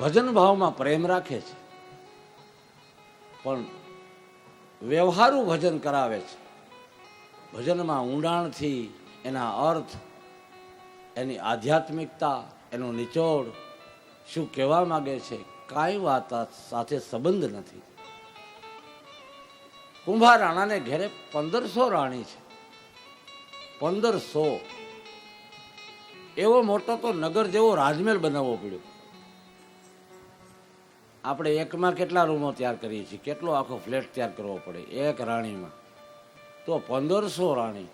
ભજન ભાવમાં પ્રેમ રાખે છે, પણ વ્યવહારુ ભજન કરાવે છે. ભજનમાં ઊંડાણથી એના અર્થ, એની આધ્યાત્મિકતા, એનો નિચોડ, શું કહેવા માંગે છે, કાંઈ વાત સાથે સંબંધ નથી. કુંભાર રાણાને ઘેરે 1500 રાણી છે. 1500. એવો મોટો તો નગર જેવો રાજમહેલ બનાવવો પડ્યો. આપણે એકમાં કેટલા રૂમો તૈયાર કરીએ છીએ, કેટલો આખો ફ્લેટ તૈયાર કરવો પડે એક રાણીમાં, તો 1500 રાણી.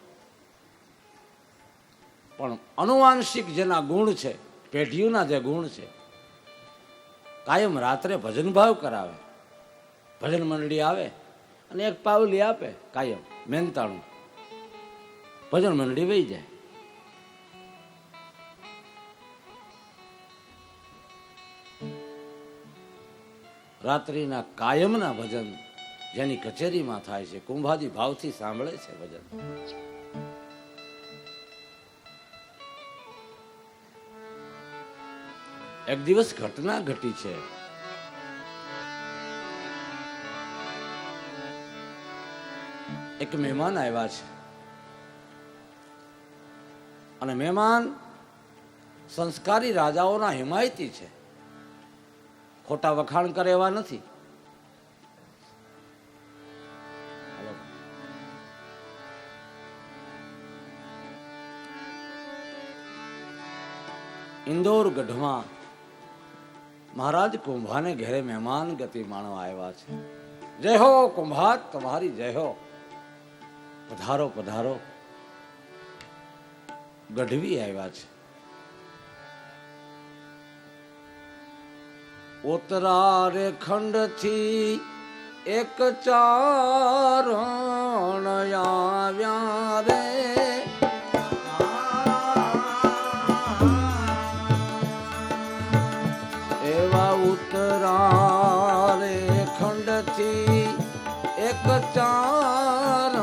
પણ અનુવાંશિક જેના ગુણ છે, પેઢીઓના જે ગુણ છે, કાયમ રાત્રે ભજન ભાવ કરાવે. ભજન મંડળી આવે અને એક પાવલી આપે, કાયમ મહેનતાણું, ભજન મંડળી વહી જાય. રાત્રિના કાયમના ભજન જેની કચેરીમાં થાય છે, કુંભાજી ભાવથી સાંભળે છે ભજન. એક દિવસ ઘટના ઘટી છે. એક મહેમાન આવ્યા છે અને મહેમાન સંસ્કારી રાજાઓના હિમાયતી છે, ખોટા વખાણ કરે એવા નથી. ઇન્દોર ગઢમાં મહારાજ કુંભાને ઘેરે મહેમાન ગતિ માણવા આવ્યા છે. જય હો કુંભાર, તમારી જય હો, પધારો પધારો. ગઢવી આવ્યા છે. ઉત્તરારે ખંડથી એક ચારણ આવ્યા રે, એવા ઉત્તરારે ખંડથી એક ચારણ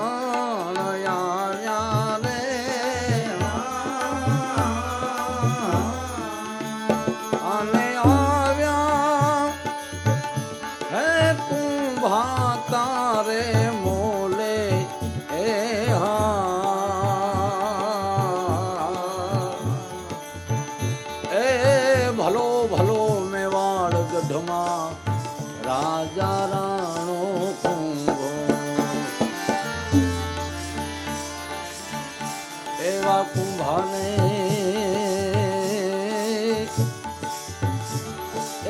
આવ્યા રે, અને તારે મોલે એ ભલો ભલો મેવાડ ગઢમાં રાજા રાણો કુંભો, એવા કુંભાને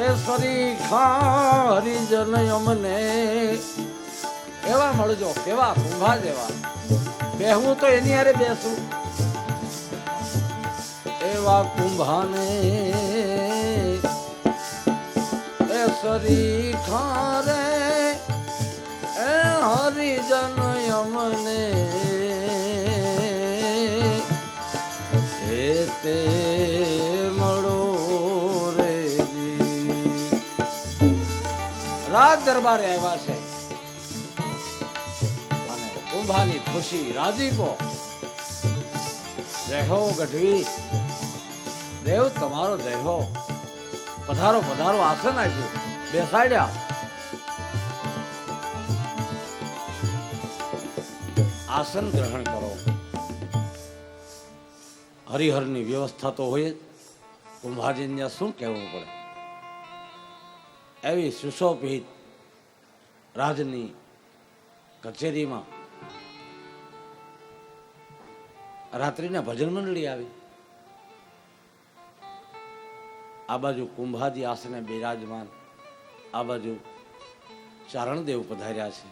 એ સરીખા હરિજન અમને એવા મળજો. કેવા કુંભા જેવા, બેહું તો એની હારે બેસું, એવા કુંભાને એ સરીખા રે એ હરિજન અમને તે મળો રે. રાજ દરબારે આવ્યા છે અને કુંભાની ખુશી, રાજીપો. જય હો ગઢવી, દેવ તમારો જય હો, પધારો પધારો. આસન આપ્યું, બેસાડ્યા. આસન ગ્રહણ કરો. હરિહરની વ્યવસ્થા તો હોય જ, કુંભાજીને શું કહેવું પડે. એવી સુશોભિત રાજની કચેરીમાં રાત્રિના ભજન મંડળી આવી. આ બાજુ કુંભાજી આસને બિરાજમાન, આ બાજુ ચારણદેવ પધાર્યા છે,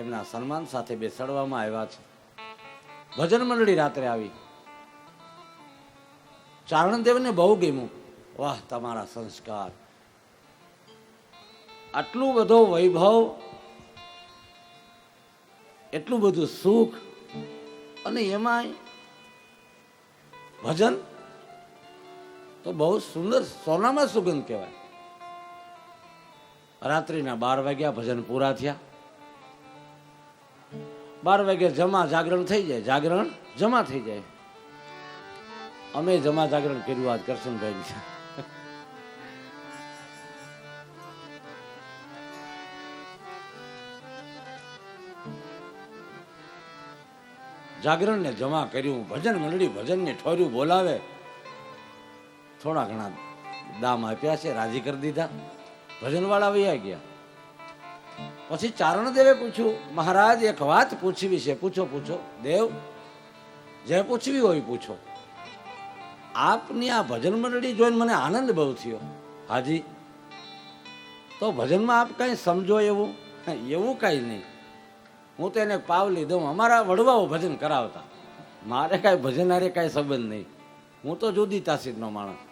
એમના સન્માન સાથે બેસાડવામાં આવ્યા છે. ભજન મંડળી રાત્રે આવી. ચારણદેવને બહુ ગમ્યું. વાહ, તમારા સંસ્કાર, આટલું બધો વૈભવ, એટલું બધું સુખ, અને એમાંય ભજન તો બહુ સુંદર, સોનામાં સુગંધ કહેવાય. રાત્રિના 12 વાગ્યા ભજન પૂરા થયા. 12 વાગે જમા જાગરણ થઈ જાય, જાગરણ જમા થઈ જાય. અમે જમા જાગરણ કર્યું આજ કરશનભાઈ. જાગરણને જમા કર્યું, ભજન મંડળી ભજનને ઠોર્યું બોલાવે, થોડા ઘણા દામ આપ્યા છે, રાજી કરી દીધા, ભજનવાળા વૈયા ગયા. પછી ચારણદેવે પૂછ્યું, મહારાજ એક વાત પૂછવી છે. પૂછો પૂછો દેવ, જે પૂછવી હોય પૂછો. આપની આ ભજન મંડળી જોઈને મને આનંદ બહુ થયો. હાજી, તો ભજનમાં આપ કઈ સમજો એવું? એવું કઈ નહીં, હું તો એને પાવલી દઉં. અમારા વડવાઓ ભજન કરાવતા, મારે કાંઈ ભજન હારે કાંઈ સંબંધ નહીં. હું તો જુદી તાસીરનો માણસ,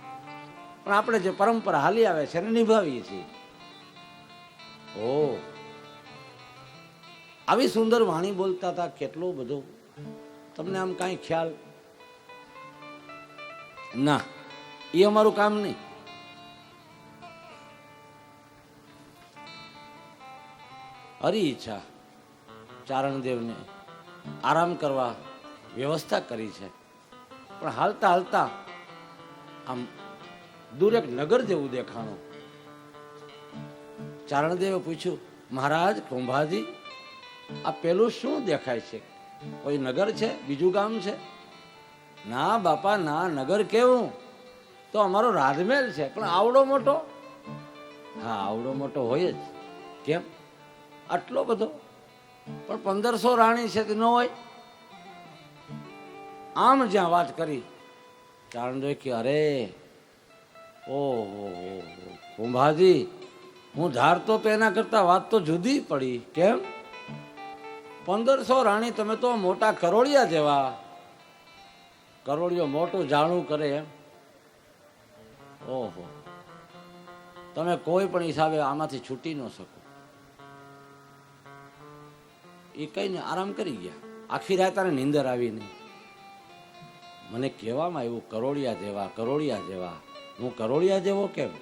પણ આપણે જે પરંપરા હાલી આવે છે એને નિભાવીએ છીએ. ઓ, આવી સુંદર વાણી બોલતા હતા, કેટલું બધું. તમને આમ કાંઈ ખ્યાલ ના? એ અમારું કામ નહીં. હરી ઈચ્છા ચારણદેવને આરામ કરવા વ્યવસ્થા કરી છે, પણ હાલતા હાલતા આમ દૂર એક નગર જેવું દેખાણું. ચારણદેવે પૂછ્યું, મહારાજ કુંભાજી, આ પેલું શું દેખાય છે? કોઈ નગર છે? બીજું ગામ છે? ના બાપા ના, નગર કેવું, તો અમારો રાજમહેલ છે. પણ આવડો મોટો? હા, આવડો મોટો હોય જ. કેમ આટલો બધો? પણ 1500 રાણી છે તે ન હોય? આમ જ્યાં વાત કરી ચારણદેવ કે અરે ઓહો કુંભાજી, હું ધારતો તો એના કરતા વાત તો જુદી પડી. કેમ? 1500 રાણી, તમે તો મોટા કરોળિયા જેવા. કરોળિયો મોટું જાણું કરે એમ? ઓહો, તમે કોઈ પણ હિસાબે આમાંથી છૂટી ન શકો. એ કહીને આરામ કરી ગયા. આખી રાત આને નીંદર આવી નહીં. મને કહેવામાં આવ્યું કરોળિયા જેવા, કરોળિયા જેવા. હું કરોળિયા જેવો કેમ?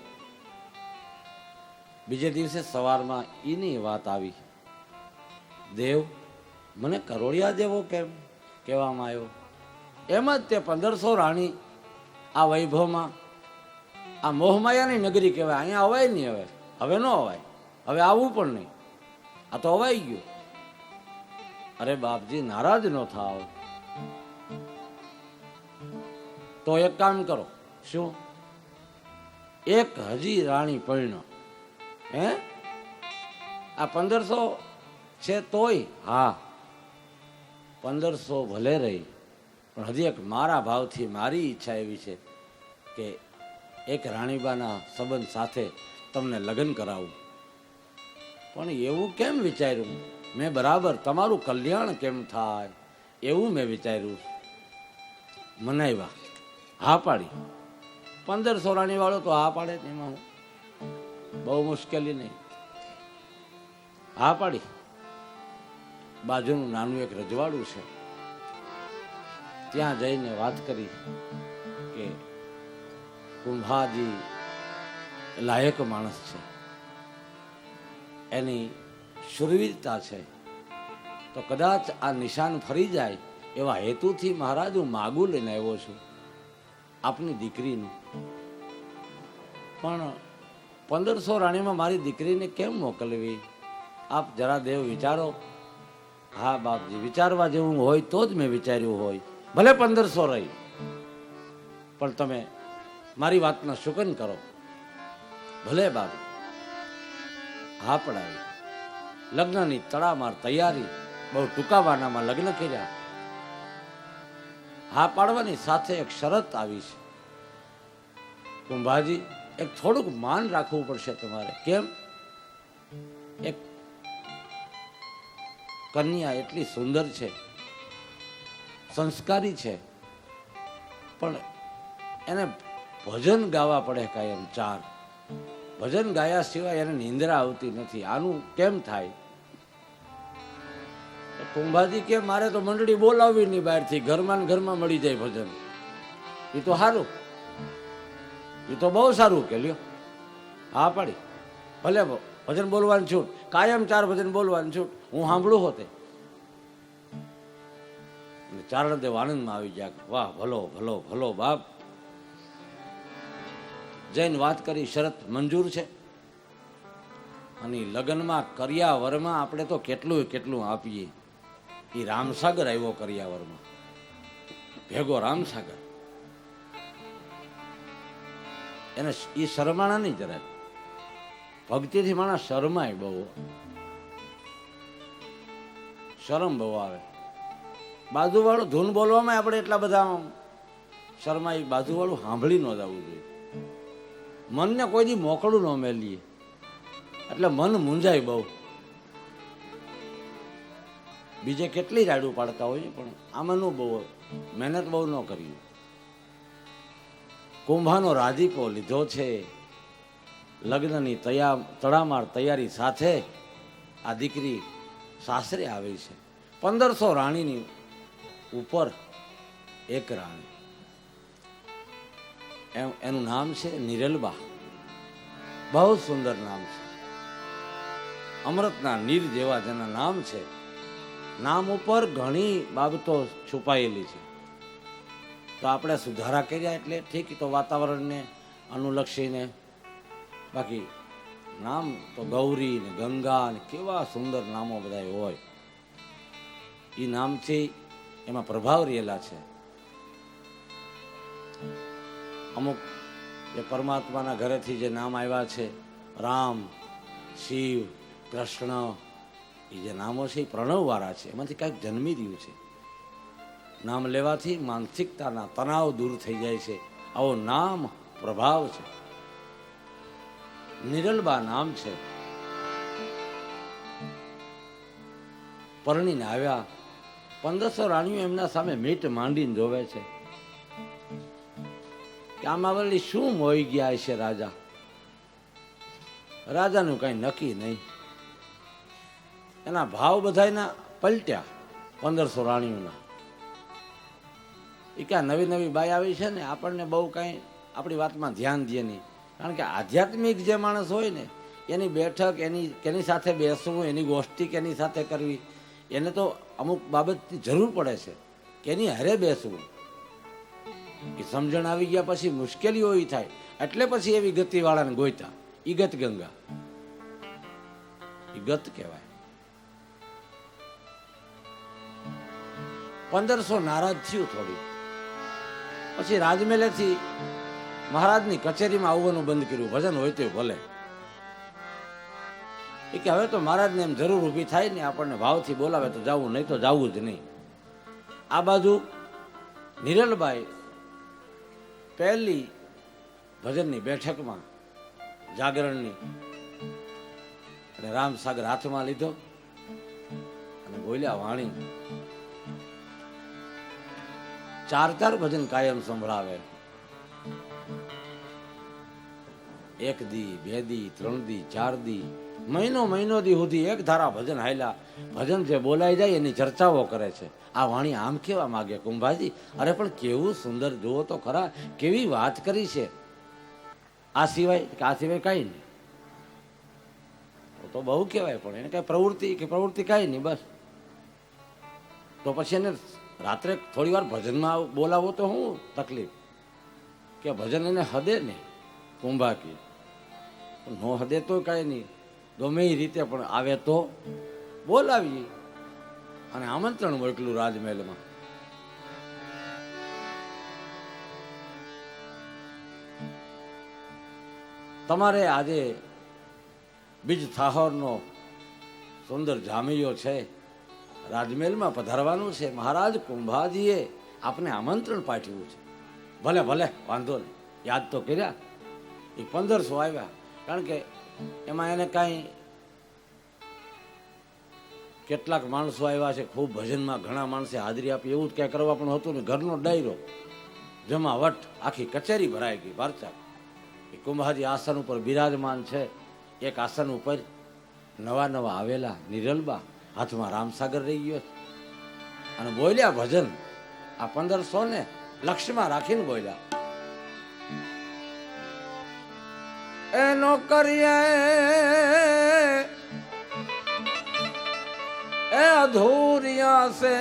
બીજે દિવસે સવારમાં એની વાત આવી, દેવ મને કરોળિયા જેવો કેમ કહેવામાં આવ્યો? એમ જ તે 1500 રાણી આ વૈભવમાં, આ મોહમાયાની નગરી કહેવાય. અહીંયા અવાય નહીં. હવે ન અવાય, હવે આવવું પણ નહીં. આ તો અવાઈ ગયું. અરે બાપજી, નારાજ ન થાવ. તો એક કામ કરો. શું? એક હજી રાણી પરણો. હે? આ 1500 છે તોય? હા, 1500 ભલે રહી, પણ હજી એક મારા ભાવથી મારી ઈચ્છા એવી છે કે એક રાણીબાના સંબંધ સાથે તમને લગ્ન કરાવું. પણ એવું કેમ વિચાર્યું મેં? બરાબર, તમારું કલ્યાણ કેમ થાય એવું મેં વિચાર્યું. મનાવ્યા, હા પાડી. 1500 રાણી વાળો તો હા પાડે, એમાં બહુ મુશ્કેલી નહીં. હા પાડી. બાજુનું નાનું એક રજવાડું છે, ત્યાં જઈને વાત કરી કે કુંભાજી લાયક માણસ છે, એની શુરવીરતા છે, તો કદાચ આ નિશાન ફરી જાય એવા હેતુથી મહારાજ હું માગું લઈને આવ્યો છું આપની દીકરીનું. પણ 1500 રાણીમાં મારી દીકરીને કેમ મોકલવી? આપ જરા દેવ વિચારો. હા બાપજી, વિચારવા જેવું હોય તો જ મેં વિચાર્યું હોય. ભલે 1500 રહી, પણ તમે મારી વાતના શુકન કરો. ભલે બાપ. હા પડાવી. લગ્નની તડામાર તૈયારી, બહુ ટૂંકાવાનામાં લગ્ન કર્યા. હા પાડવાની સાથે એક શરત આવી છે, કુંભાજી એક થોડુંક માન રાખવું પડશે તમારે. કેમ? એક કન્યા એટલી સુંદર છે, સંસ્કારી છે, પણ એને ભજન ગાવા પડે કાયમ 4. ભજન ગાયા સિવાય એને નિંદ્રા આવતી નથી. આનું કેમ થાય? કુંભાજી કે મારે તો મંડળી બોલાવવી નહીં બહારથી, ઘરમાં ને ઘરમાં મળી જાય ભજન. એ તો સારું, એ તો બહુ સારું કે લ્યો. હા પાડી. ભલે ભજન બોલવાની છૂટ, કાયમ 4 ભજન બોલવાની છૂટ. હું સાંભળું હોતે. ચારણદેવ આનંદમાં આવી ગયા. વાહ, ભલો ભલો ભલો બાપ. જઈને વાત કરી, શરત મંજૂર છે. અને લગ્નમાં કર્યા વરમાં આપણે તો કેટલું કેટલું આપીએ. એ રામસાગર આવ્યો કરિયાવરમાં, ભેગો રામસાગર. એને એ શરમાણા નહીં જરાય, ભક્તિથી માણસ શરમાય બહુ, શરમ બહુ આવે. બાજુવાળું ધૂન બોલવામાં આપણે એટલા બધા શરમાય, બાજુવાળું સાંભળી ન જવું જોઈએ. મનને કોઈ દી મોકળું ન મેલીએ એટલે મન મૂંઝાય બહુ. બીજે કેટલી રાડું પાડતા હોય પણ આમાંનું બહુ મહેનત બહુ ન કરી. કુંભાનો રાજીપો લીધો છે, લગ્નની તડામાર તૈયારી સાથે આ દીકરી સાસરે આવી છે. 1500 રાણીની ઉપર એક રાણી, એનું નામ છે નિરલબા. બહુ સુંદર નામ છે, અમૃતના નીર જેવા જેના નામ છે. નામ ઉપર ઘણી બાબતો છુપાયેલી છે. તો આપણે સુધારા કર્યા એટલે ઠીક, તો વાતાવરણને અનુલક્ષીને. બાકી નામ તો ગૌરી ને ગંગા ને કેવા સુંદર નામો બધા હોય. એ નામથી એમાં પ્રભાવ રહેલા છે. અમુક જે પરમાત્માના ઘરેથી જે નામ આવ્યા છે, રામ, શિવ, કૃષ્ણ, એ જે નામો છે એ પ્રણવવાળા છે, એમાંથી કાંઈક જન્મી રહ્યું છે. નામ લેવાથી માનસિકતાના તણાવ દૂર થઈ જાય છે. આવો નામ પ્રભાવ છે. નિરલબા નામ છે. પરણીને આવ્યા, 1500 રાણીઓ એમના સામે મીટ માંડીને જોવે છે કે આમાં વળી શું મોઈ ગયા છે રાજા. રાજાનું કઈ નક્કી નહીં. એના ભાવ બધાયના પલટ્યા 1500 રાણીઓના. એ ક્યાં નવી નવી બાઈ આવી છે ને, આપણને બહુ કાંઈ આપણી વાતમાં ધ્યાન દે નહીં. કારણ કે આધ્યાત્મિક જે માણસ હોય ને, એની બેઠક, કેની સાથે બેસવું, એની ગોષ્ઠી કેની સાથે કરવી, એને તો અમુક બાબતની જરૂર પડે છે કે એની હારે બેસવું. એ સમજણ આવી ગયા પછી મુશ્કેલીઓ એ થાય, એટલે પછી એવી ગતિવાળાને ગોઈતા. એ ગત ગંગા, એ ગત કહેવાય. 1500 નારાજ થયું થોડી, પછી રાજમહેલેથી મહારાજની કચેરીમાં આવવાનું બંધ કર્યું. ભજન હોય તો ભલે, એ કે હવે તો મહારાજને એમ જરૂર ઊભી થાય ને, આપણને ભાવથી બોલાવે તો જવું, નહીં તો જવું જ નહીં. આ બાજુ નિરલબાઈ પહેલી ભજનની બેઠકમાં જાગરણની, અને રામસાગર હાથમાં લીધો અને બોલ્યા વાણી. 4 ભજન કાયમ સંભળાવે. 1 દી, 2 દી, 3 દી, 4 દી, મહિનો દી સુધી એક ધારા ભજન હાલ્યા. ભજન જે બોલાઈ જાય એની ચર્ચાઓ કરે છે. આ વાણી આમ કેવા માગે કુંભાજી? અરે પણ કેવું સુંદર, જુઓ તો ખરા, કેવી વાત કરી છે. આ સિવાય કાંઈ નહીં, તો બહુ કહેવાય. પણ એને કઈ પ્રવૃત્તિ કાંઈ નહીં, બસ. તો પછી એને રાત્રે થોડી વાર ભજનમાં બોલાવો તો શું તકલીફ? કે ભજન એને હદે ને કુંભાકી, નો હદે તો કાંઈ નહીં, ગમે એ રીતે પણ આવે તો બોલાવીએ. અને આમંત્રણ મોકલું રાજમહેલમાં. તમારે આજે બીજ થાહરનો સુંદર જામૈયો છે, રાજમહેલમાં પધારવાનું છે. મહારાજ કુંભાજીએ આપને આમંત્રણ પાઠવ્યું છે. ભલે ભલે, વાંધો નહીં, યાદ તો કર્યા. એ 1500 આવ્યા, કારણ કે એમાં એને કાંઈ કેટલાક માણસો આવ્યા છે, ખૂબ ભજનમાં ઘણા માણસે હાજરી આપી, એવું જ ક્યાંય કરવા પણ હતું ને. ઘરનો ડાયરો જમાવટ, આખી કચેરી ભરાઈ ગઈ. ભારચા એ કુંભાજી આસન ઉપર બિરાજમાન છે. એક આસન ઉપર નવા આવેલા નિરલબા, હાથમાં રામસાગર રહી ગયો છે, અને બોલ્યા ભજન. આ 1500 ને લક્ષ્યમાં રાખીને બોલ્યા. એનો કરીએ એ અધૂરિયા સે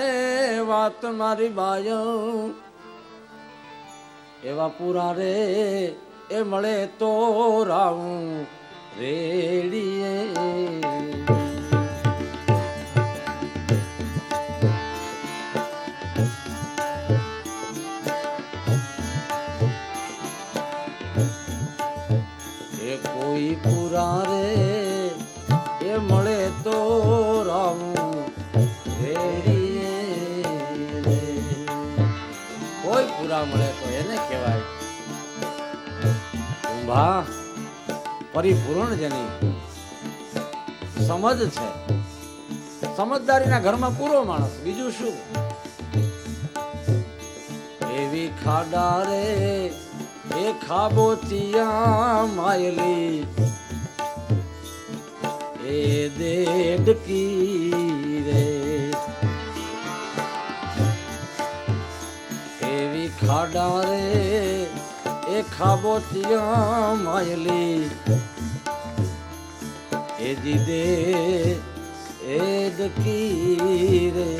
વાત મારી બાય, એવા પૂરા રે એ મળે તો રાવું રેડીએ. એ કોઈ પૂરા રે એ મળે તો રામ રેડીએ રે. કોઈ પૂરા મળે તો એને કહેવાય કુંભા. પરિપૂર્ણ જેની સમજ છે, સમજદારીના ઘરમાં પૂરો માણસ, બીજું શું. એવી ખાડા રે એ ખાબોચિયા માયલી એ દેડકી રે. એવી ખાડા રે એ ખાબોચિયા માયલી એ જીદે એ દકી રે.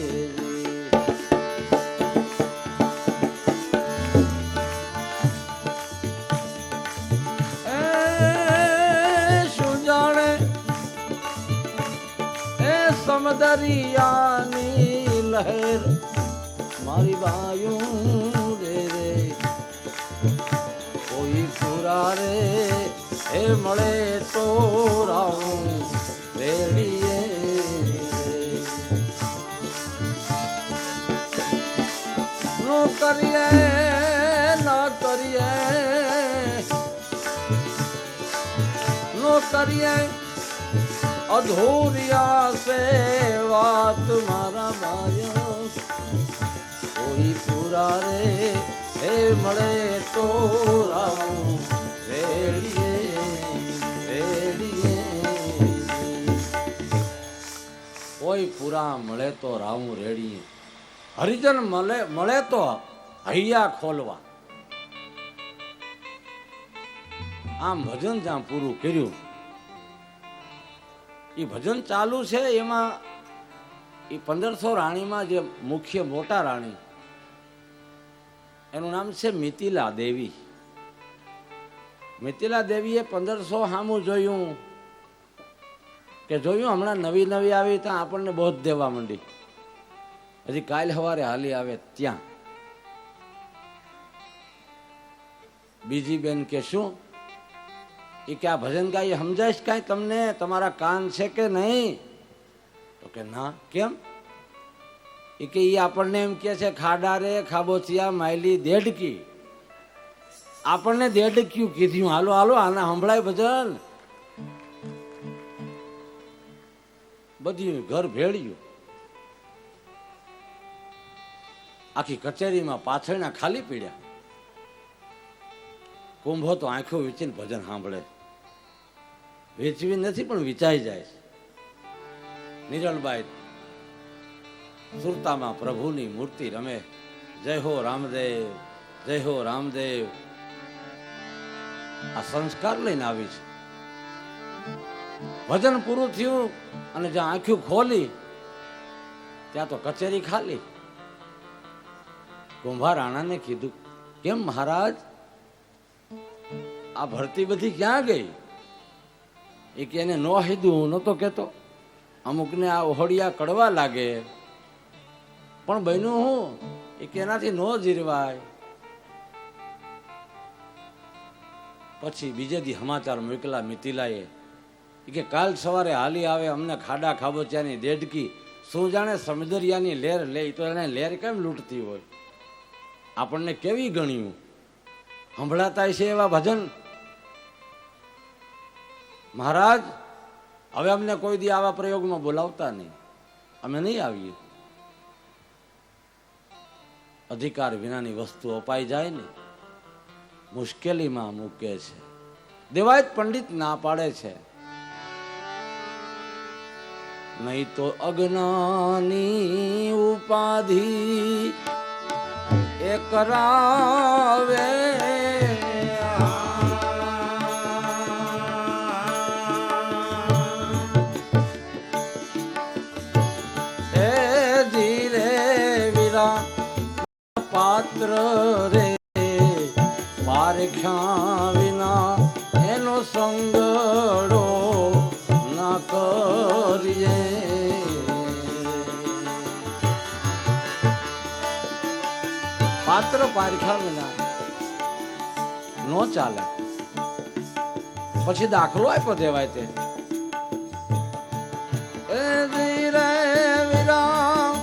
સમદરિયાની લહેર મારી બાયું રે રે. કોઈ પૂરા રે એ મળે તો રામ રેડીએ રે. નો કરીએ ના કરીએ નો કરીએ અધૂરિયા સે વાત મારા ભાઈ. કોઈ પૂરા રે એ મળે તો રામ રેડીએ રેડીએ. કોઈ પૂરા મળે તો રામ રેડીએ. હરિજન મળે તો હૈયા ખોલવા. આમ ભજન જ્યાં પૂરું કર્યું, એ ભજન ચાલુ છે એમાં એ 1500 રાણીમાં જે મુખ્ય મોટા રાણી એનું નામ છે મિતિલા દેવી. મિતિલા દેવીએ 1500 સામું જોયું કે જોયું હમણાં નવી નવી આવી ત્યાં આપણને બહુ જ દેવા માંડી. હજી કાલ સવારે હાલી આવે ત્યાં બીજી બેન કે શું એ કે આ ભજન ગાય સમજાય કાંઈ તમને, તમારા કાન છે કે નહીં? તો કે ના. કેમ? એ કે એ આપણને એમ કે છે ખાડા રે ખાબોચિયા માયલી દેડકી. આપણને દેડક્યું કીધું. હાલો હાલો આના સંભળાય ભજન. બધી ઘર ભેળ્યું. આખી કચેરીમાં પાછળના ખાલી પીડ્યા. કુંભો તો આંખો વીચીને ભજન સાંભળે. વેચવી નથી પણ વિચાઈ જાય. નિરણબાઈ સુરતામાં પ્રભુની મૂર્તિ રમે. જય હો રામદેવ, જય હો રામદેવ. આ સંસ્કાર લઈને આવી છે. ભજન પૂરું થયું અને જ્યાં આંખું ખોલી ત્યાં તો કચેરી ખાલી. કુંભાર રાણાને કીધું, કેમ મહારાજ આ ભરતી બધી ક્યાં ગઈ? એ કે એને નો હીધું, હું નતો કેતો. અમુકને આ ઓહડિયા કડવા લાગે પણ બન્યું હું એ કે એનાથી નો જીરવાય. પછી બીજે દી સમાચાર મોકલા મિતિલાએ કે કાલ સવારે હાલી આવે, અમને ખાડા ખાબોચિયાની દેડકી. શું જાણે સમુદરિયાની લહેર લે તો એને લહેર કેમ લૂંટતી હોય? આપણને કેવી ગણ્યું? સંભળાતા છે એવા ભજન. મહારાજ હવે અમને કોઈ દી આવા પ્રયોગમાં બોલાવતા નહીં, અમે નહીં આવીએ. અધિકાર વિનાની વસ્તુ અપાઈ જાય ને મુશ્કેલીમાં મૂકે છે. દેવાયત પંડિત ના પાડે છે, નહીં તો અજ્ઞાની ઉપાધિ એ કરાવે. એ ધીરે વીરા પાત્ર રે પારખ્યા વિના એનો સંગડો ના કરીએ. પાત્ર પારખ્યા વિના નો ચાલે. પછી દાખલો આપ્યો દેવાય તે એ ધીરે વિરામ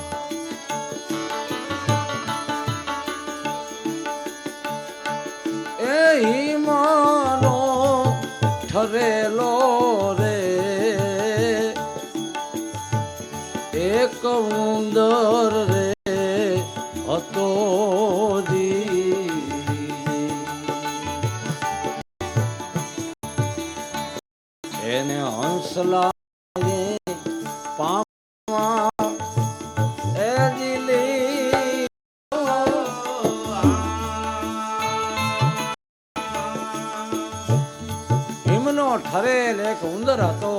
એ હિમાનો ઠરેલો રે એક ઉંદર રે હતો એને હંસલા પામવા એ દિલી હિમનો ઠરેલ એક ઉંદર હતો.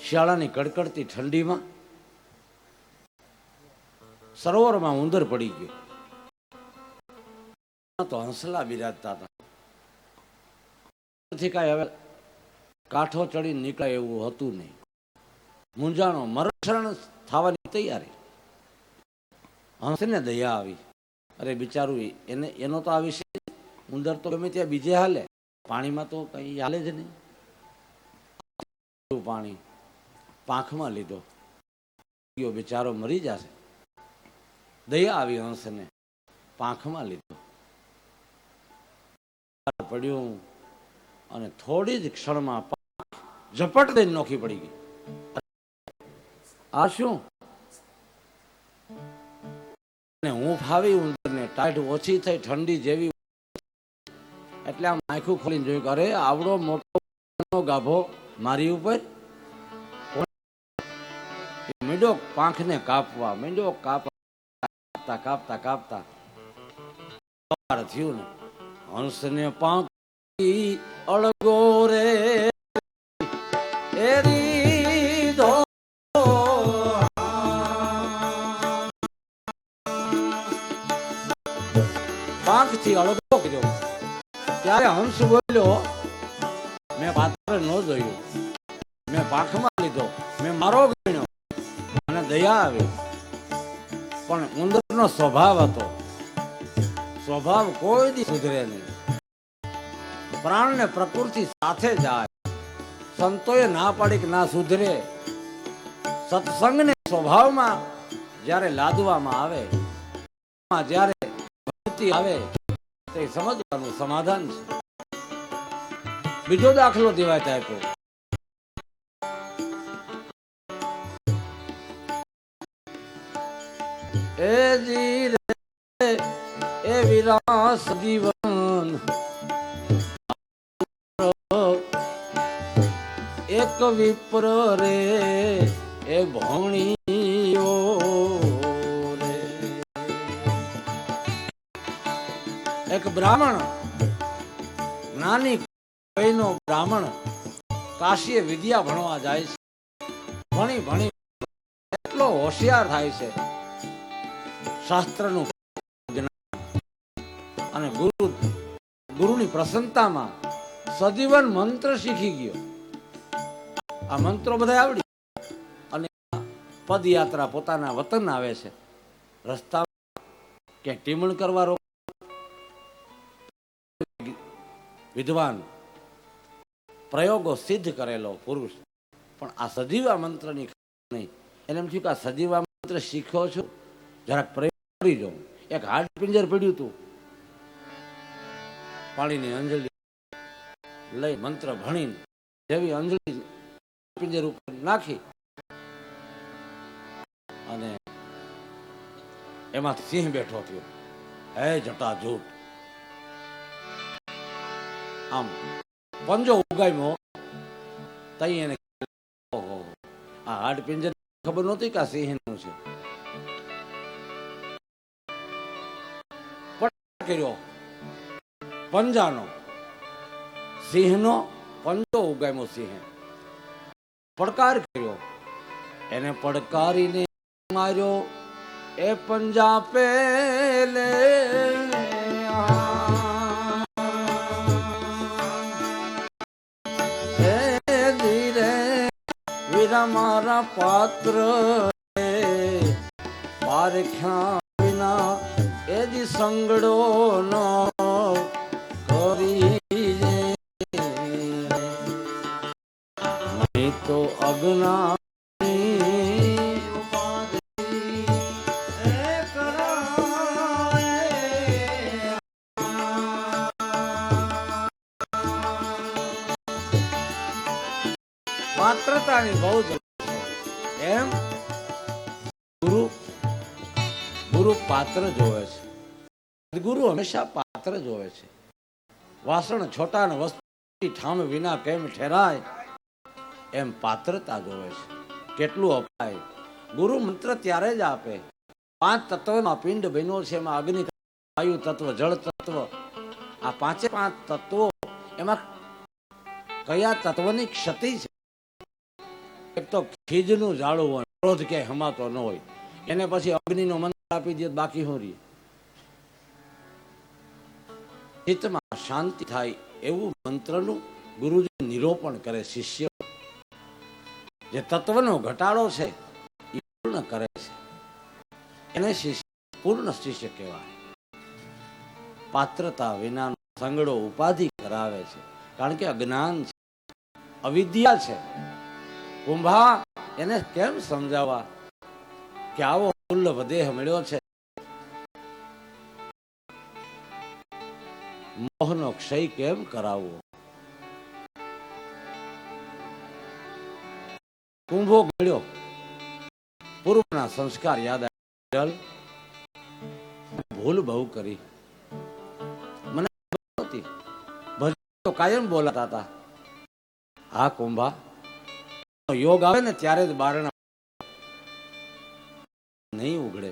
શિયાળાની કડકડતી ઠંડીમાં સરોવરમાં ઉંદર પડી ગયો તો હંસલા બિરાજતા હતા. કાંઈ હવે કાંઠો ચડી નીકળે એવું હતું નહીં. મૂંઝાણો મરણશરણ થવાની તૈયારી. હંસને દયા આવી. અરે બિચારું એનો તો આ વિશે ઉંદર તો ગમે ત્યાં બીજે હાલે, પાણીમાં તો કઈ હાલે જ નહીં. પાણી પાંખમાં લીધો, બિચારો મરી જશે. દયા આવી હંસને, પાંખમાં લીધો, પડ્યું અને થોડી જ ક્ષણમાં ઝપટ દઈને નોખી પડી ગઈ. આ શું? હું ફાવી ઉંદરને, ટાઈટ ઓછી થઈ, ઠંડી જેવી એટલે આમ આંખું ખોલીને જોયું, અરે આવડો મોટો ગાભો મારી ઉપર. મીંડો પાંખને કાપવા મીંડો, કાપતા કાપતા કાપતા થયું ને હંસને પાંખ અળગો રે એરી પાંખ થી અળગો કર્યો. ત્યારે હંસ બોલ્યો, મેં પાત્ર ન જોયું, મેં પાંખમાં લીધો, મેં મારો ગણ્યો અને દયા આવી. પણ ઉંદરનો સ્વભાવ હતો, સ્વભાવ કોઈ દી સુધરે નહીં. પ્રાણ ને પ્રકૃતિ સાથે જાય. સંતોએ ના પાડી કે ના સુધરે. સત્સંગને સ્વભાવમાં જ્યારે લાદવામાં આવે, જ્યારે ભક્તિ આવે તે સમજવાનું સમાધાન છે. બીજો દાખલો દેવાય આપ્યો. એ જીરે એ વિરાસ જીવન એક વિપ્ર રે એ ભણીઓ રે. એક બ્રાહ્મણ, જ્ઞાની કોઈનો બ્રાહ્મણ કાશીએ વિદ્યા ભણવા જાય છે. ભણી ભણી એટલો હોશિયાર થાય છે, શાસ્ત્રનું અને ગુરુની પ્રસન્નતામાં સજીવન મંત્ર શીખી ગયો. આ મંત્રો બધા આવડી અને પદયાત્રા પોતાના વતન આવે છે. રસ્તા ક્યાંક ટીમણ કરવા રોક, વિદ્વાન પ્રયોગો સિદ્ધ કરેલો પુરુષ, પણ આ સજીવા મંત્રની નહીં. એને એમ થયું કે આ સજીવા મંત્ર શીખ્યો છું, જરાક પ્રયોગ કરી જાઉં. એક હાડ પિંજર પડ્યું હતું, પાણીની અંજલિ લઈ મંત્ર ભણીને જેવી અંજલિ પિંજર ઉપર નાખી અને એમાં સિંહ બેઠો થયો. હે જટાજૂટ, આમ પંજો ઉગામ્યો. તઈ એને આ હાડ પિંજર ખબર નહોતી કે આ સિંહનું છે. કર્યો પંજાનો, સિંહનો પંજો ઉગામ્યો. સિંહે પડકાર કર્યો, એને પડકારીને માર્યો. એ પંજા પેલે ધીરે વીરા મારા પાત્ર પારખ્યા વિના એજી સંગડો નો છોકરાની બહુ જ એમ ગુરુ ગુરુ પાત્ર જોવે છે. ગુરુ હંમેશા પાત્ર જોવે છે. વાસણ છોટા ને વસ્તુ ઠામ વિના કેમ ઠેરાય, એમ પાત્રતા જોવે છે. કેટલું અપાય. ગુરુ મંત્ર ત્યારે જ આપે. 5 તત્વમાં પિંડ બન્યો છે. એમાં અગ્નિ, વાયુ તત્વ, જળ તત્વ, આ 5 તત્વો, એમાં કયા તત્વની ક્ષતિ છે? એક તો ખીજનું જાળું હોય, ક્રોધ કે હમાતો ન હોય, એને પછી અગ્નિનો મંત્ર આપી દે, બાકી શું રહે? ચિત્તમાં શાંતિ થાય એવું મંત્રનું ગુરુજી નિરૂપણ કરે. શિષ્ય જે તત્વનો ઘટાડો છે એ પૂર્ણ કરે છે, એને શિષ્ય પૂર્ણ શિષ્ય કહેવાય. પાત્રતા વિનાનો સંગડો ઉપાધિ કરાવે છે, કારણ કે અજ્ઞાન છે, અવિદ્યા છે. કુંભા એને કેમ સમજાવવા કે આવો દુર્લભ દેહ મળ્યો છે, મોહનો ક્ષય કેમ કરાવવો? કુંભો ગળ્યો, પૂર્વના સંસ્કાર યાદ આવ્યા. ભૂલ બહુ કરી, મને ભજન તો કાયમ બોલાતા હતા. હા કુંભા, યોગ આવે ને ત્યારે જ બારણા નહીં ઉઘડે.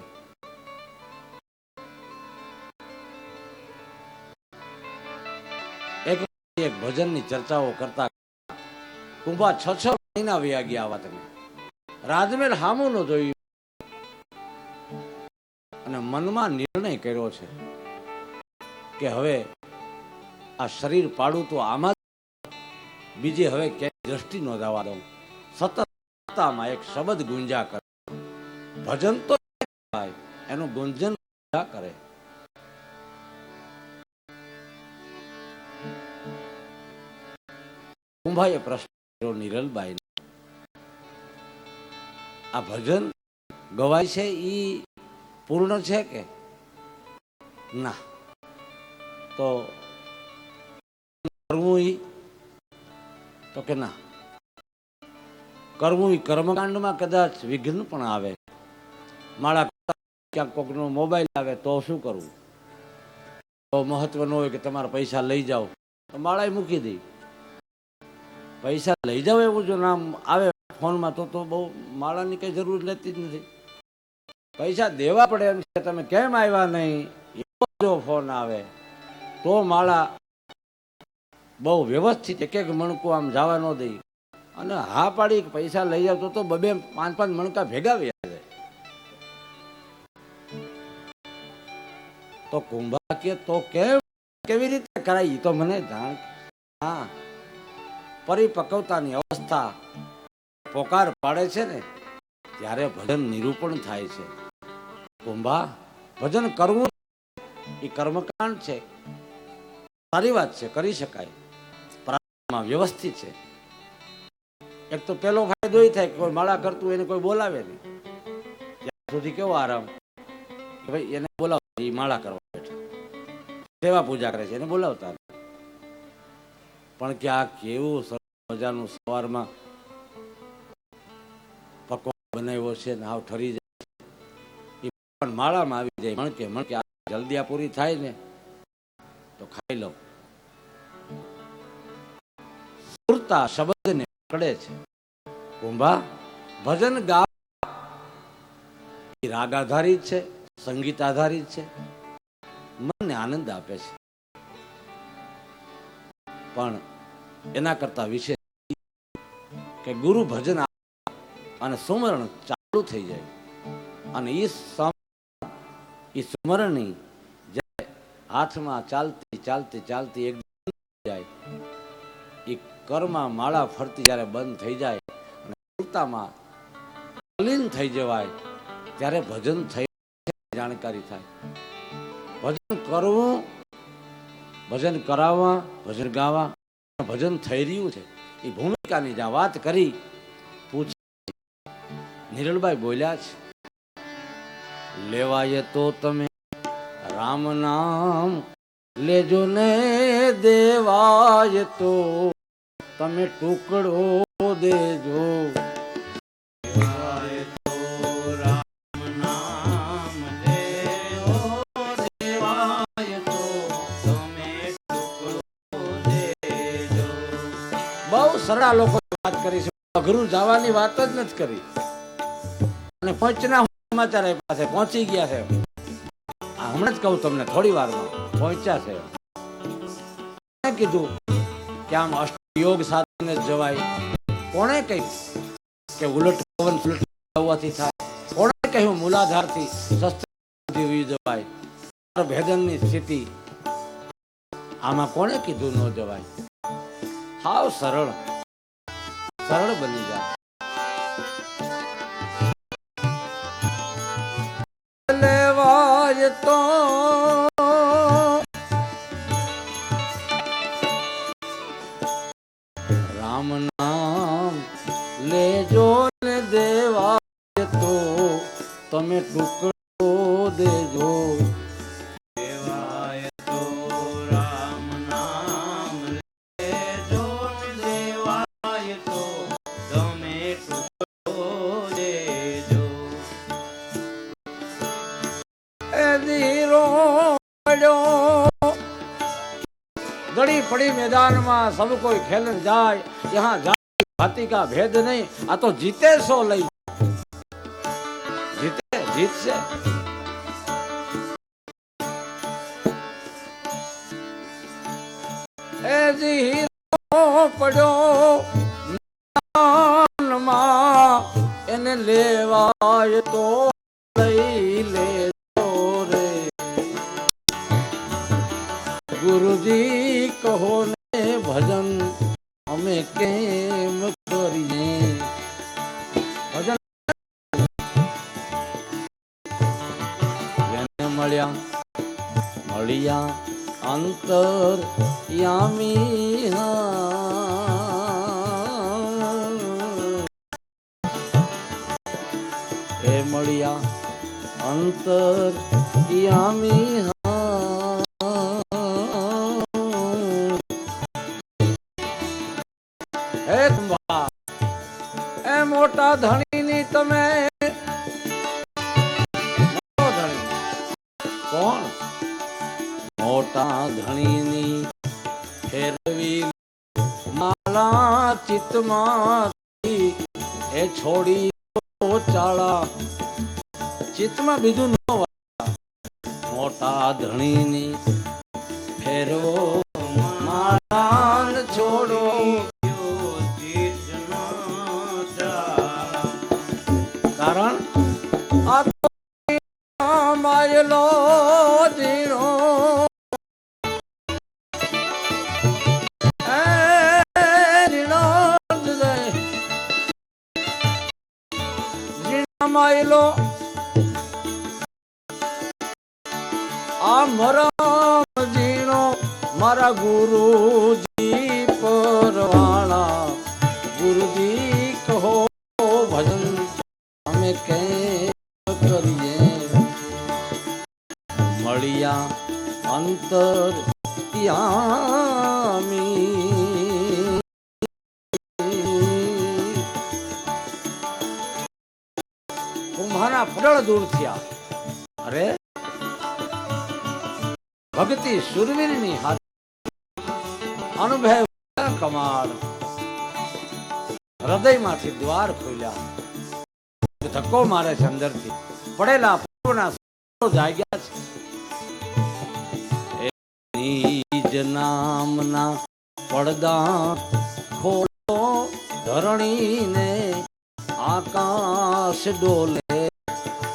એક ભજનની ચર્ચાઓ કરતા કુંભા 6 મહિના વયા ગયા. આવા તમે રાજમહેલ હામું ન જોયું અને મનમાં નિર્ણય કર્યો છે કે હવે આ શરીર પાડું તો આમાં બીજે હવે ક્યાંય દ્રષ્ટિ ન જવા દઉં. સતત એક શબ્દ ગુંજા કરે. ભજન તો એનું ગુંજન કરે. કુંભાએ પ્રશ્ન કર્યો નિરલબાઈ, આ ભજન ગવાય છે ઈ પૂર્ણ છે કે ના? તો કરવું ઈ? તો કે ના, કરવું ઈ કર્મકાંડમાં કદાચ વિઘ્ન પણ આવે. માળા ક્યાંક કોકનો મોબાઈલ આવે તો શું કરવું? તો મહત્વનું હોય કે તમારા પૈસા લઈ જાઓ, તો માળા મૂકી દઈ. પૈસા લઈ જાવ એવું જો નામ આવે ફોનમાં તો બહુ માળાની કઈ જરૂર લેતી જ નથી. પૈસા દેવા પડે એમ છે, તમે કેમ આવ્યા નહીં એવો જો ફોન આવે તો માળા બહુ વ્યવસ્થિત એક મણકું આમ જવા ન દઈ. અને હા પાડી પૈસા લઈ જાવ તો 2-5 મણકા ભેગા આવે. તો કુંભા કે તો કેવી રીતે કરાય તો મને જાણ. હા, પરિપક્વતાની અવસ્થા પોકાર પાડે છે ને ત્યારે ભજન નિરૂપણ થાય છે. કુંભા, ભજન કરવું એ કર્મકાંડ છે, સારી વાત છે, કરી શકાય, પ્રાર્થનામાં વ્યવસ્થિત છે. એક તો પેલો ફાયદો એ થાય કે કોઈ માળા કરતું એને કોઈ બોલાવે નહીં. ત્યાં સુધી કેવો આરામ કે ભાઈ એને બોલાવતા, એ માળા કરવા બેઠા, સેવા પૂજા કરે છે, એને બોલાવતા. પણ કે આ કેવું સરસ મજાનું સવારમાં પકવાન બનાવ્યો છે ને હાવ ઠરી જાય, એ પણ માળામાં આવી જાય. મણકે જલ્દી આ પૂરી થાય ને તો ખાઈ લઉં. સુરતા શબ્દને પકડે છે. કુંભા, ભજન ગાવ રાગ આધારિત છે, સંગીત આધારિત છે, મનને આનંદ આપે છે. પણ એના કરતા વિશેષ કે ગુરુ ભજન અને સુમરણ ચાલુ થઈ જાય અને એ સુમરણની હાથમાં ચાલતી ચાલતી ચાલતી એક જાય, એ કરમાં માળા ફરતી જ્યારે બંધ થઈ જાય અને સુરતામાં લીન થઈ જવાય ત્યારે ભજન થઈ જાણકારી થાય. ભજન કરવું, ભજન કરાવવા, ભજન ગાવા, ભજન થઈ રહ્યું છે એ ભૂમિકાની જ્યાં વાત કરી નિરલબાઈ બોલ્યા છે, લેવાય તો તમે રામ નામ લેજો ને દેવાય તો તમે ટુકડો દેજો. બહુ સરળ લોકો વાત કરી છે, અઘરું જવાની વાત જ નથી કરી. અને પહોંચના સમાચાર પાસે પહોંચી ગયા છે. હમણાં જ કહું તમને, થોડી વારમાં પહોંચ્યા છે. કીધું કે આમ અષ્ટયોગ સાથે જવાય. કોણે કહ્યું કે ઉલટ પવન હોવાથી થાય? કોણે કહ્યું મૂલાધારથી શસ્ત્રથી જવાય? ભેદનની સ્થિતિ આમાં કોણે કીધું ન જવાય? હાવ સરળ સરળ બની જાય. લેવાય તો રામ નામ લેજો ને દેવાય તો તમે ટુકડો દેજો. દેવાય તો રામ નામ લેજો ને દેવાય તો તમે ટુકડો દેજો. એ ધીરો गड़ी पड़ी मैदान में सब कोई खेलन जाए, यहाँ जाति भाती का भेद नहीं. आ तो जीते सो लई जीते जीत से. ए जी पड़ो एने लेवाय तो लई ले रे. गुरुजी कहो ने भजन અમે કેમ કરીએ? ભજન જેને મળ્યા અંતર યામી. એ મળ્યા અંતર યામી. મોટા ધણી ની તમે કોણ? મોટા ધણી ની ફેરવી માલા ચિત્તમાં એ છોડી ચાળા. ચિત્તમાં બીજું ન હોય. મોટા ધણી ની ફેરવો માલા છોડો. કારણ આ માયલો જીણો જીણા માયલો આ મરમ જીણો મારા ગુરુજી પરવાળા. ગુરુજી કહો ભજન અમે કેમ કરીએ? મળ્યા અંતર યામી. કુંભાના પડળ દૂર થયા. અરે ભક્તિ સુરવીરની હાથ અનુભવ કમાડ. હૃદયમાંથી દ્વાર ખોલ્યા. ધક્કો મારે છે અંદરથી. પડેલા પૂર્વના જાગ્યા છે. નિજ નામના પડદા ખોલો ધરણીને આકાશ ડોલે.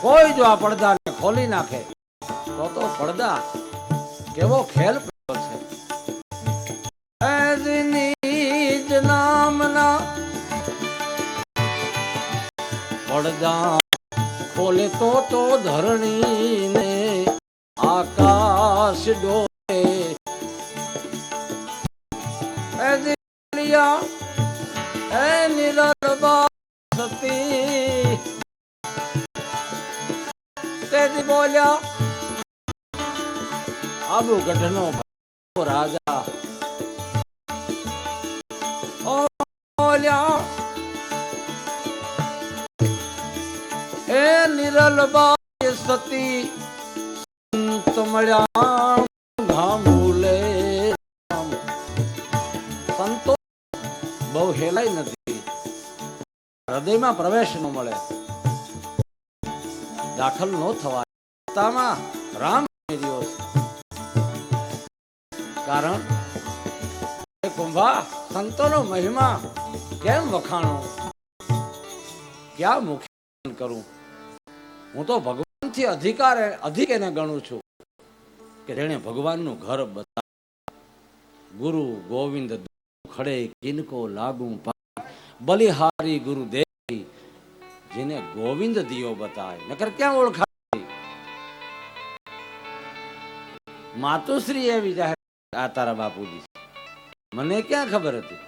કોઈ જો આ પડદાને ખોલી નાખે તો પડદા કેવો ખેલ કર્યો છે. નિજ નામના પડદા ખોલે તો ધરણીને આકાશ ડોલે. એ નિરલબા સતી તેથી બોલ્યા આબુ ગઢનો રાજા. બોલ્યા હિંગલબાઈ સતી સંત મળ્યા ધામુલે. સંતો બહુ હેલાય નથી, હૃદયમાં પ્રવેશ ન મળે, દાખલ ન થવા રામ કારણ કુંભા સંતોનો મહિમા કેમ વખાણો, ક્યાં મુખ્ય કરું? હું તો ભગવાન થી અધિક એને ગણું છું કે જેને ભગવાનનું ઘર બતાવ્યું. ગુરુ ગોવિંદ ખડે કિनको લાગુ બલિહારી ગુરુદેવ, જેને ગોવિંદ દિયો બતાય, નકર ક્યાં ઓળખાય? માતુશ્રી એવી જાહેર, આ તારા બાપુજી, મને ક્યાં ખબર હતી?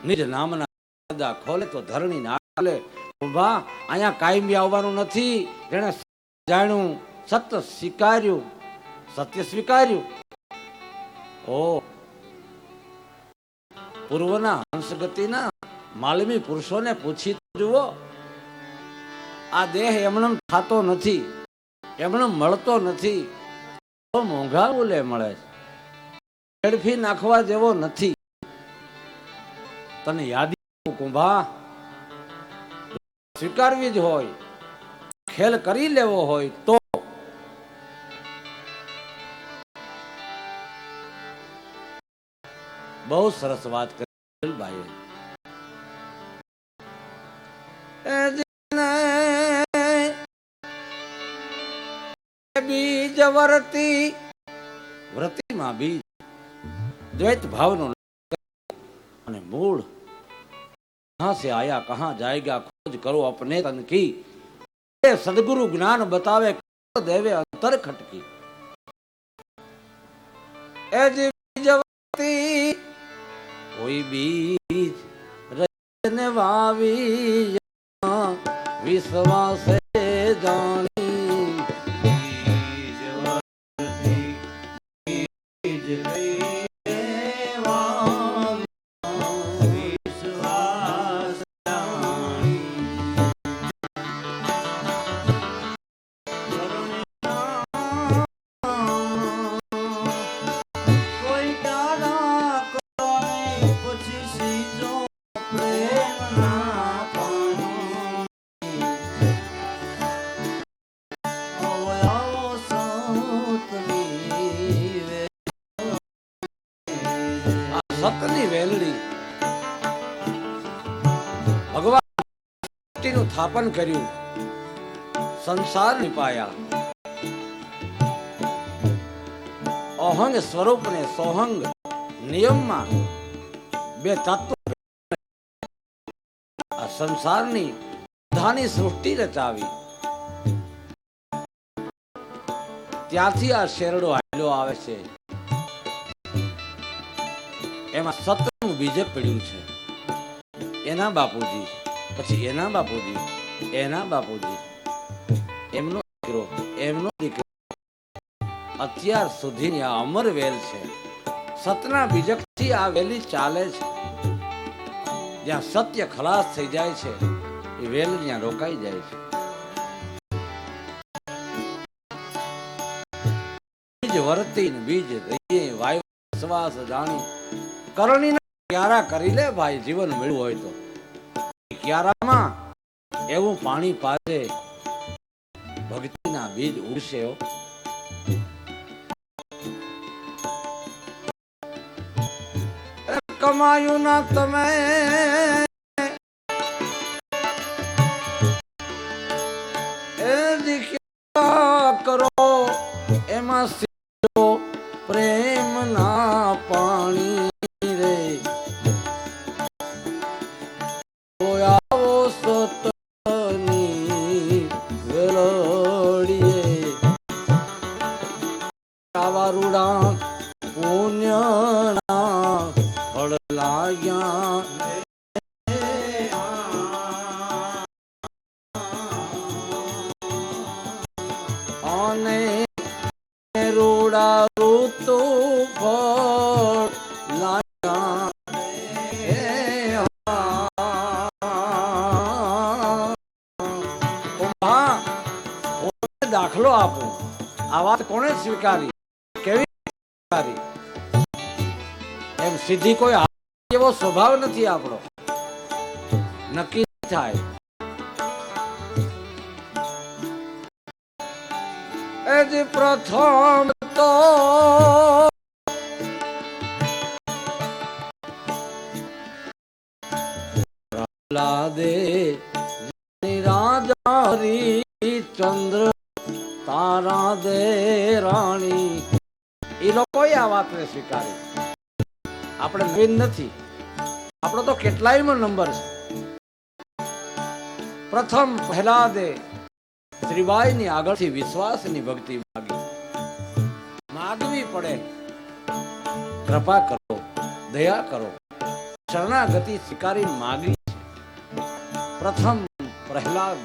નિજ નામના ખોલે તો ધરણી ના ખોલે. ઉભા અહીંયા કાયમી આવવાનું નથી. જેને જાણ્યું, સત્ય સ્વીકાર્યું, સત્ય સ્વીકાર્યું. ઓ પૂર્વના હંસગતિના માલમી પુરુષોને પૂછી જુઓ, આ દેહ એમણે થતો નથી, એમણે મળતો નથી. મોંઘા ઉલે મળે છે, ઝડફી નાખવા જેવો નથી. તને યાદી કુંભા સ્વીકારવી જ હોય, ખેલ કરી લેવો હોય તો બહુ સરસ વાત કરી ભાઈ. બીજ વર્તી, વ્રતિમાં બીજ દ્વૈત ભાવનો અને મૂળ. कहां से आया कहां जाएगा, खोज करो अपने तन की. सदगुरु ज्ञान बतावे देवे अंतर खटकी. ऐसी बीजवती कोई बीज रचने वावी, विश्वास जानी. સતની વેલડી ભગવાન નું સ્થાપન કર્યું, સંસાર નિપાયા. અહંગ સ્વરૂપ ને સોહંગ નિયમમાં બે તત્વ આ સંસારની બધાની સૃષ્ટિ રચાવી. ત્યાંથી આ શેરડો હાલ્યો આવે છે. એમાં સતનું બીજ પડ્યું છે. એના બાપુજી, પછી એના બાપુજી, એના બાપુજી, એમનો દીકરો, એમનો દીકરો, અત્યાર સુધીની આ અમર વેલ છે. સતના બીજકથી આ વેલી ચાલે છે. જ્યાં સત્ય ખલાસ થઈ જાય છે, એ વેલ ત્યાં રોકાઈ જાય છે. બીજ વર્તી બીજ રહીએ, વાયુ શ્વાસ જાણી. કરણી ક્યારા કરી લે ભાઈ, જીવન મેળવું હોય તો. ક્યારામાં એવું પાણી પાજે, ભક્તિના બીજ ઉડશે. કમાયું ના તમે એ દીકરા કરો, એમાં સીધો પ્રેમ ના પાણી. આ વાત કોણે સ્વીકારી, કેવી સ્વીકારી? એમ સીધી કોઈ એવો સ્વભાવ નથી આપણો, નક્કી થાય. એ જ પ્રથમ તો પ્રહલાદે રાજા ચંદ્ર તારા દે રાણી, એ લોકોએ આ વાતને સ્વીકારી. આપણે નવીન નથી, આપણો તો કેટલાયનો નંબર છે. પ્રથમ પ્રહલાદે શ્રીબાઈની આગળથી વિશ્વાસની ભક્તિ માગવી પડે. કૃપા કરો, દયા કરો, શરણાગતિ સ્વીકારી માગી. પ્રથમ પ્રહલાદ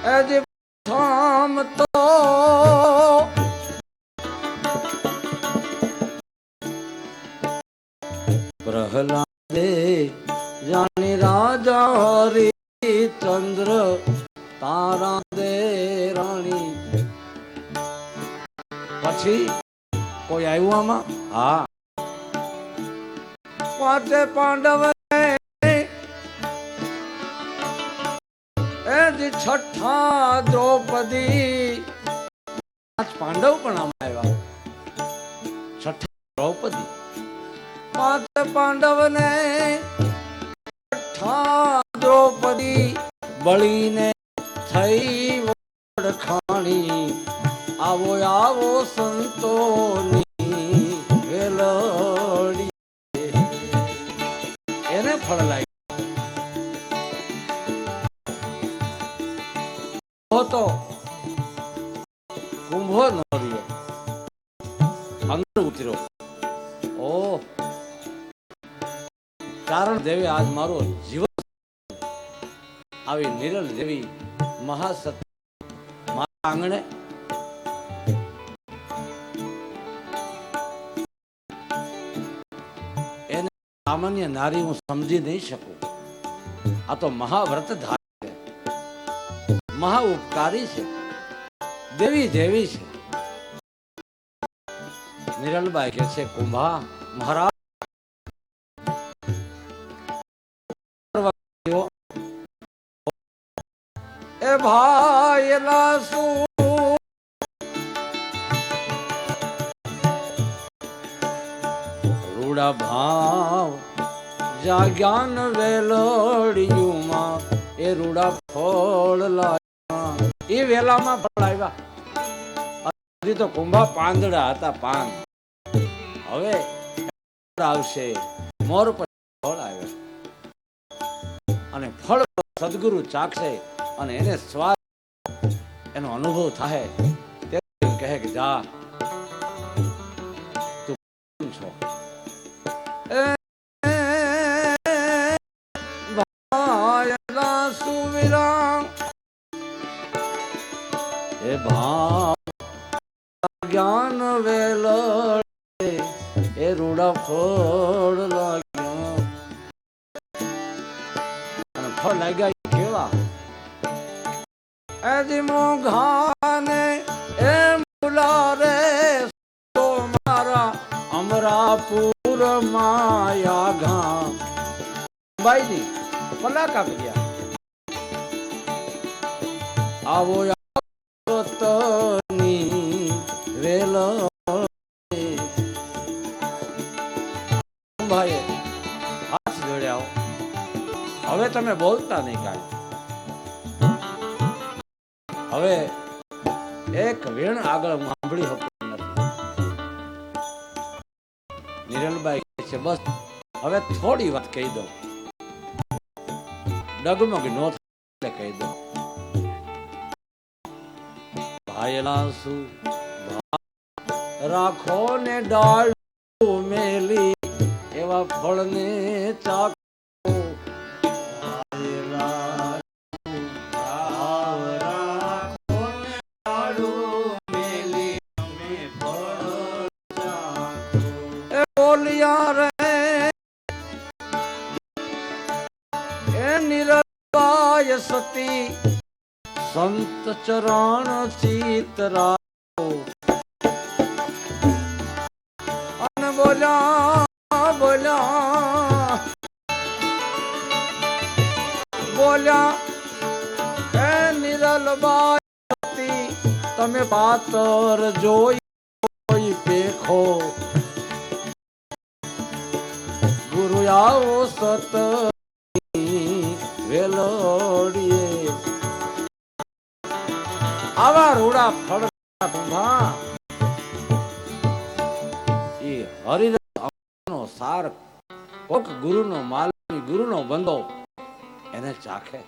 પ્રથમ તો પ્રહલાદે જાણી રાજા હરિચંદ્ર તારા દે રાણી. પછી કોઈ આવ્યું આમાં? હા, પાંચે પાંડવ છઠ્ઠા દ્રૌપદી. 5 પાંડવ પણ આમાં આવ્યા. છઠ્ઠા દ્રૌપદી, 5 પાંડવ ને છઠ્ઠા દ્રૌપદી બળીને થઈ વડખાણી. આવો આવો સંતોની વેલડી, એને ફળ લાગ્યું. તો કુંભો ન રહ્યો, અંદર ઉતર્યો. ઓ ચારણ દેવી આજ મારો જીવન. આવી નિરલ દેવી મહાસત્ય મારા આંગણે. એને સામાન્ય નારી હું સમજી નહીં શકું. આ તો મહાવ્રત ધારી છે, મહા ઉપકારી છે, દેવી દેવી છે. નિરલબાઈ કે છે, કુંભા મહારાજ એ ભાઈલા શું રૂડા ભાવ જાગ્યાન વેલડિયુંમાં એ રૂડા ફળ લાવ્યા. એ વેલામાં ફળ આવ્યા. હજી તો કુંભા પાંદડા હતા, પાન. હવે આવશે મોર પછી ફળ આવ્યા. અને ફળ સદગુરુ ચાખશે અને એને સ્વાદ, એનો અનુભવ થાય. તે કહે કે જા તું છો. સુવિરામ એ ભાવ જ્ઞાન વેલ એ રૂડા ફળ લાગ્યા. અને ફળ લાગ્યા કેવા? એજી મોઘાને એ મુલારે તો મારા અમરાપુર માયા ઘા. બાઈની પલાકા કર્યા. આવો તની વેલ ભાઈ હાથ જોડ્યા. હવે તમે બોલતા નહીં કાંઈ. હવે એક વેણ આગળ સાંભળી શકતું નથી. નિરલબાઈ કહે છે, બસ હવે થોડી વાત કહી દઉં, ડગમગ નો થાય કહી દઉં. ભાઈલા શું રાખો ને ડાળ મેલી એવા ફળને ચાખો. બોલ્યા રે એ નિરલબાઈ સતી સંત ચરણ ચિતરા અને બોલ્યા બોલ્યા બોલ્યા હે નિરલબાઈ તમે પાતર જોઈ પેખો ગુરુ આવો સત વેલડીએ આવા રૂડા ફળના એ હરિનો સાર કોક ગુરુનો માલ ગુરુનો બંધો એને ચાખે